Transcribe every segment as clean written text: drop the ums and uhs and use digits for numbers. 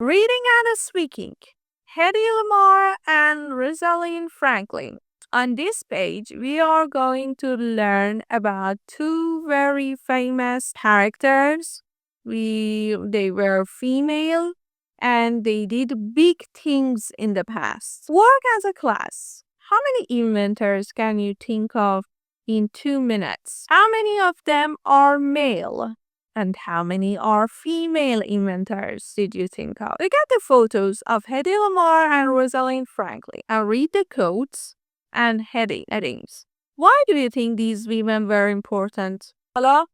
Reading and speaking. Hedy Lamarr and Rosalind Franklin. On this page, we are going to learn about two very famous characters. They were female and they did big things in the past. Work as a class. How many inventors can you think of in 2 minutes? How many of them are male? And how many are female inventors did you think of? Look at the photos of Hedy Lamarr and Rosalind Franklin and read the quotes and headings. Why do you think these women were important? حالا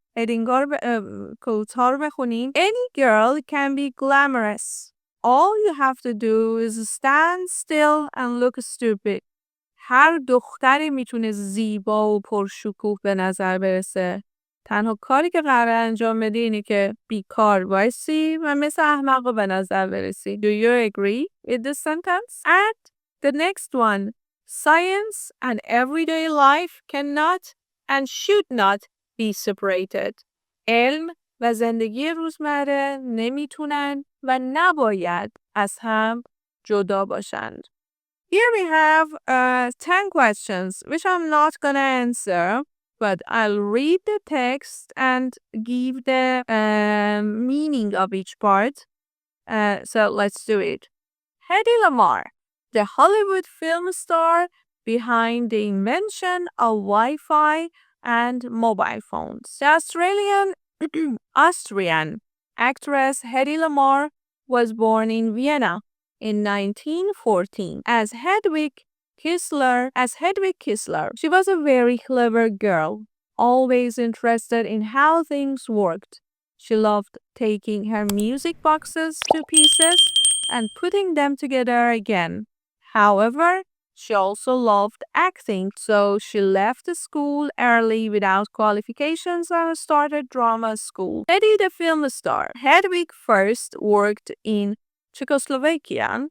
quotes ها رو بخونیم. Any girl can be glamorous. All you have to do is stand still and look stupid. هر دختری میتونه زیبا و پرشکوه به نظر برسه. تنها کاری که قراره انجام بدی اینه که بیکار بایستی و مثل احمق به نظر برسی. Do you agree with this sentence? And the next one. Science and everyday life cannot and should not be separated. علم و زندگی روزمره نمیتونن و نباید از هم جدا باشند. Here we have 10 questions, which I'm not gonna answer, but I'll read the text and give the meaning of each part. So let's do it. Hedy Lamarr, the Hollywood film star behind the invention of Wi-Fi and mobile phones. The Austrian actress Hedy Lamarr was born in Vienna in 1914 as Hedwig Kissler. She was a very clever girl, always interested in how things worked. She loved taking her music boxes to pieces and putting them together again. However, she also loved acting, so she left school early without qualifications and started drama school. Hedy, the film star. Hedwig first worked in Czechoslovakian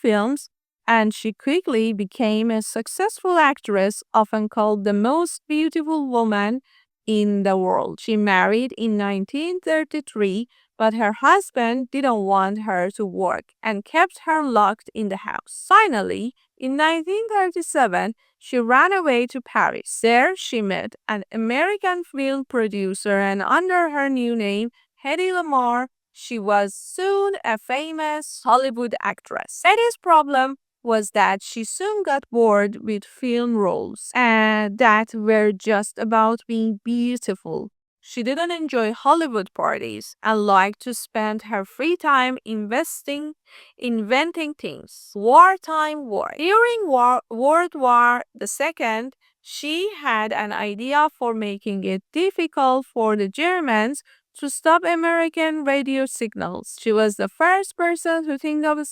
films, and she quickly became a successful actress, often called the most beautiful woman in the world. She married in 1933, but her husband didn't want her to work and kept her locked in the house. Finally, in 1937, she ran away to Paris. There, she met an American film producer, and under her new name, Hedy Lamarr, she was soon a famous Hollywood actress. Hedy's problem was that she soon got bored with film roles that were just about being beautiful. She didn't enjoy Hollywood parties and liked to spend her free time inventing things. Wartime war. During World War II, she had an idea for making it difficult for the Germans to stop American radio signals. She was the first person to think of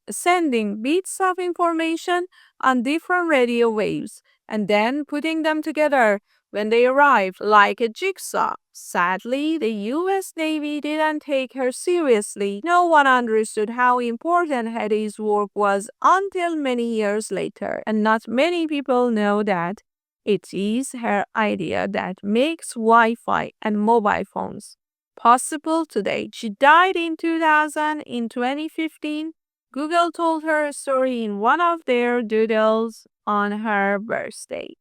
sending bits of information on different radio waves and then putting them together when they arrived, like a jigsaw. Sadly, the U.S. Navy didn't take her seriously. No one understood how important Hedy's work was until many years later, and not many people know that it is her idea that makes Wi-Fi and mobile phones possible today. She died in 2000. In 2015, Google told her a story in one of their doodles on her birthday.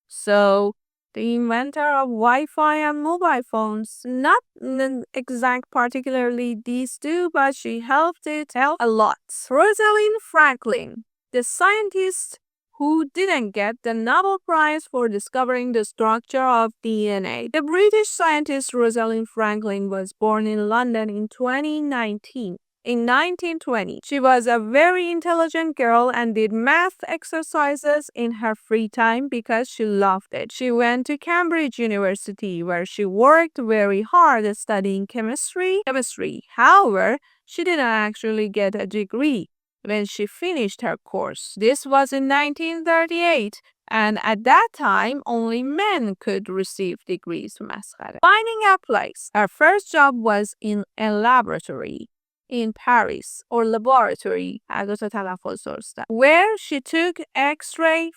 So, the inventor of Wi-Fi and mobile phones, not exact particularly these two, but she helped it a lot. Rosalind Franklin, the scientist who didn't get the Nobel Prize for discovering the structure of DNA. The British scientist Rosalind Franklin was born in London in 2019. In 1920, she was a very intelligent girl and did math exercises in her free time because she loved it. She went to Cambridge University, where she worked very hard studying chemistry. However, she didn't actually get a degree when she finished her course. This was in 1938, and at that time, only men could receive degrees. Finding a place. Her first job was in a laboratory in Paris, or laboratory, where she took X-ray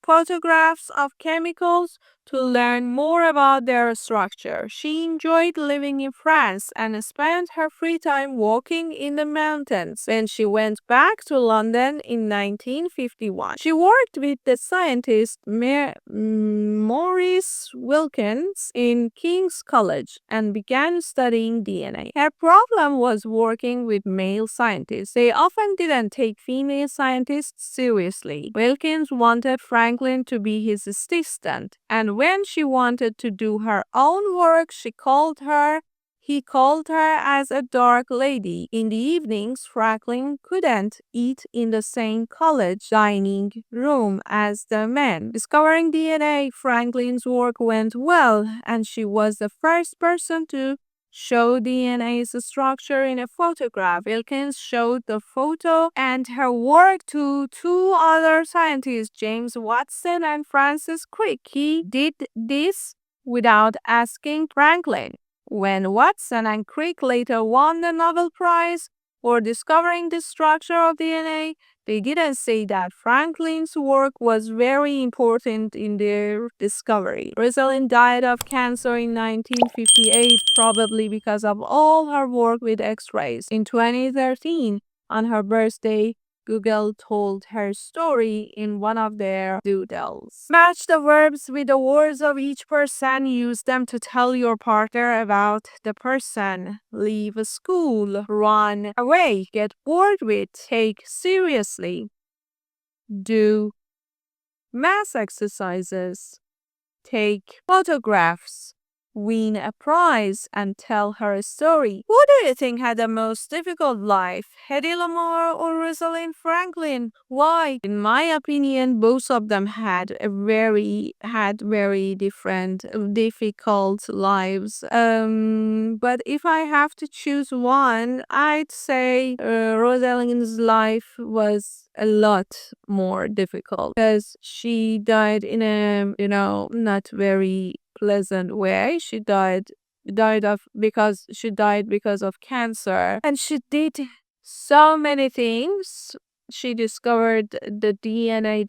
photographs of chemicals to learn more about their structure. She enjoyed living in France and spent her free time walking in the mountains. When she went back to London in 1951, she worked with the scientist Maurice Wilkins in King's College and began studying DNA. Her problem was working with male scientists. They often didn't take female scientists seriously. Wilkins wanted Franklin to be his assistant, and when she wanted to do her own work, he called her as a dark lady. In the evenings, Franklin couldn't eat in the same college dining room as the men. Discovering DNA, Franklin's work went well, and she was the first person to show DNA's structure in a photograph. Wilkins showed the photo and her work to two other scientists, James Watson and Francis Crick. He did this without asking Franklin. When Watson and Crick later won the Nobel Prize for discovering the structure of DNA, they didn't say that Franklin's work was very important in their discovery. Rosaline died of cancer in 1958, probably because of all her work with X-rays. In 2013, on her birthday, Google told her story in one of their doodles. Match the verbs with the words of each person. Use them to tell your partner about the person. Leave school. Run away. Get bored with. Take seriously. Do math exercises. Take photographs. Win a prize and tell her a story. Who do you think had the most difficult life, Hedy Lamarr or Rosalind Franklin? Why? In my opinion, both of them had very different, difficult lives. But if I have to choose one, I'd say Rosalind's life was a lot more difficult because she died in a not very pleasant way. She died because of cancer, and she did so many things. She discovered the DNA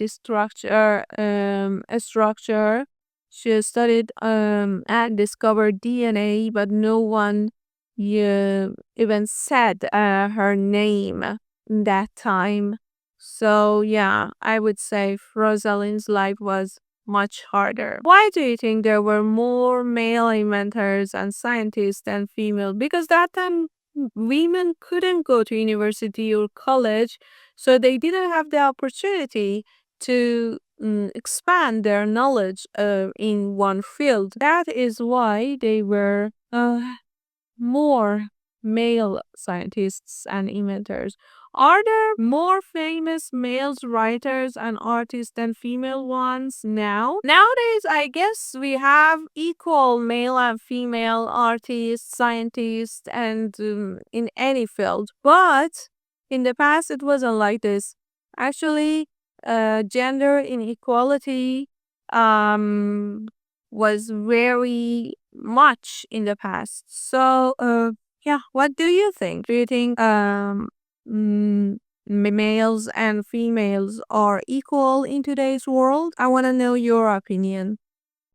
structure. She studied and discovered DNA, but no one even said her name that time. So yeah, I would say Rosalind's life was much harder. Why do you think there were more male inventors and scientists than female? Because that time women couldn't go to university or college, so they didn't have the opportunity to expand their knowledge in one field. That is why they were more male scientists and inventors. Are there more famous male writers and artists than female ones now? Nowadays, I guess we have equal male and female artists, scientists, and in any field. But in the past, it wasn't like this. Actually, gender inequality was very much in the past. So, yeah, what do you think? Do you think males and females are equal in today's world? I want to know your opinion.